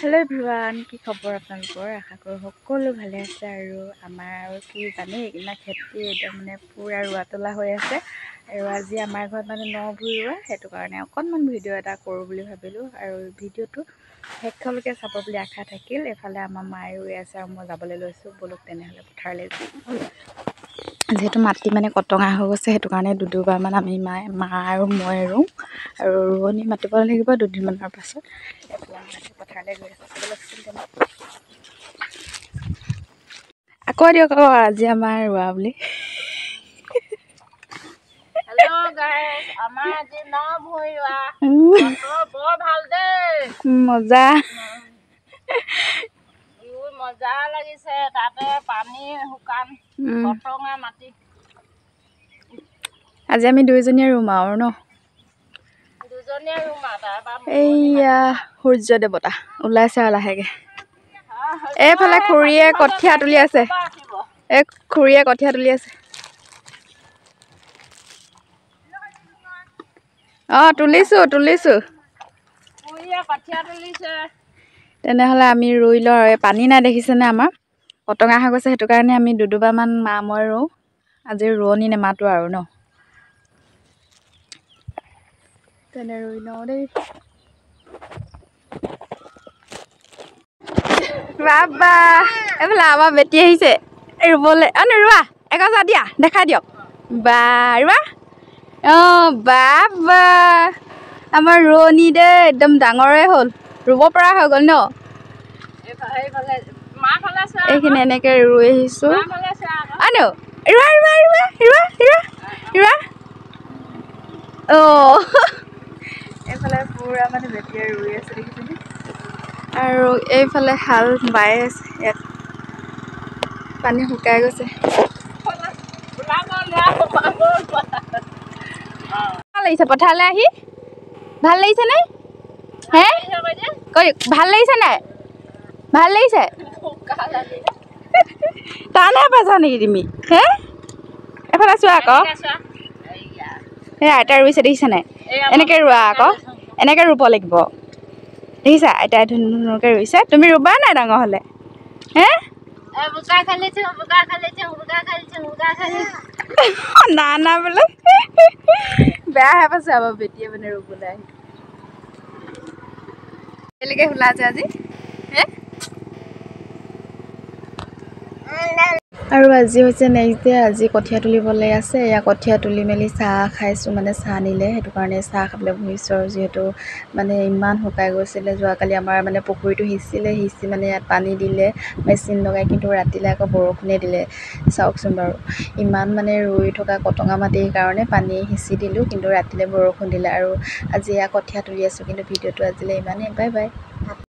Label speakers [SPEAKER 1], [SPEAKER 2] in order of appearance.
[SPEAKER 1] hello everyone की खबर आपलोकर आशा करो सकलो भाले आछे आरो आमार कि जाने इना खेति एकदम माने पूरा रुआ तोला हो आछे आरो आज आमार घर माने न भुई रुआ हेतु कारणे अकनमान भिडिओ एटा करो बुली भाबिलो आरो भिडिओটো हेखलके चाब बुली आशा थाकिल एफाले आमार माय रुई आछे आरो মই যাবলৈ লৈছো बोलक तेनेहले पथारले जेहेतु माटी माने कटङा हो गছে हेतु कारणे दुदुबार मान आमी मा आरो মই रुम आरो रोवनी मातिब লাগিব दुदिन माনৰ पाছত पथारले गৈ আকৌ দিয়ক আজি আমাৰ ৰুৱা বুলি
[SPEAKER 2] हेलो गाइस আমাৰ আজি ন ভুই ৰুৱা বৰ ভাল দে
[SPEAKER 1] মজা
[SPEAKER 2] মজা লাগিছে তাতে পানী হুকান কটঙা মাটি
[SPEAKER 1] আজি আমি দুইজনীয়া ৰুম আৰু ন
[SPEAKER 2] দুজনীয়া ৰুম তাৰপা
[SPEAKER 1] এইয়া সূৰ্য দেৱতা ওলাইছে আৰু লাহেকে এইফালে খুৰীয়ে কঠিয়া তুলি আছে খুৰীয়ে কঠিয়া তুলি আছে তুলিছো
[SPEAKER 2] খুৰীয়ে কঠিয়া তুলিছে
[SPEAKER 1] তেনেহলে আমি ৰুই লওঁ আৰু পানী নাই দেখিছেনে আমাৰ কটঙা হৈ গৈছে হেতু কাৰণে আমি দুদুবাৰ মান মা মই ৰুওঁ আজি ৰোৱনী নেমাতো আৰু ন তেনে ৰুই লওঁ দেই বাবা এফালে আমাৰ বেটি আহিছে ৰুবলৈ ৰুৱা একজা দিয়া দেখাই দিয়ক বা ৰুৱা বাবা আমাৰ ৰোৱনী দে একদম ডাঙৰে হ'ল ৰুব পৰা হৈ গ'ল ন এইখিনি এনেকে ৰুই আহিছো এইফালে পুৰা মানে বেটিয়ে ৰুই আছে দেখিছেনে আৰু এইফালে হাল বাই আছে ইয়াত পানী শুকাই গৈছে লাগিছে পথাৰলৈ আহি ভাল লাগিছে নে হে ভাল লাগিছে নাই ভাল লাগিছে টানহে পাইছা নেকি তুমি হে এফালে চোৱা আকৌ সেই আইতা ৰুইছে দেখিছা নাই এনেকে ৰোৱা আকৌ এনেকে ৰুব লাগিব দেখিছা আইতাই ধুনুকে ৰুইছে তুমি ৰুবা নাই ডাঙৰ হলে হে না বোলে বেয়াহে পাইছে আমাৰ বেটিয়ে মানে ৰুবলৈ আহি এলেকে খোলা আছে আজি হে আৰু আজি হৈছে নেক্সট ডে আজি কঠিয়া তুলিবলৈ আছে এয়া কঠিয়া তুলি মেলি চাহ খাইছোঁ মানে চাহ নিলে সেইটো কাৰণে চাহ খাবলৈ বহিছোঁ আৰু যিহেতু মানে ইমান শুকাই গৈছিলে যোৱাকালি আমাৰ মানে পুখুৰীটো সিঁচি মানে ইয়াত পানী দিলে মেচিন লগাই কিন্তু ৰাতিলৈ আকৌ বৰষুণে দিলে চাওকচোন বাৰু ইমান মানে ৰুই থকা কটঙা মাটিৰ কাৰণে পানী সিঁচি দিলোঁ কিন্তু ৰাতিলৈ বৰষুণ দিলে আৰু আজি এয়া কঠিয়া তুলি আছোঁ কিন্তু ভিডিঅ'টো আজিলৈ ইমানেই বাই বাই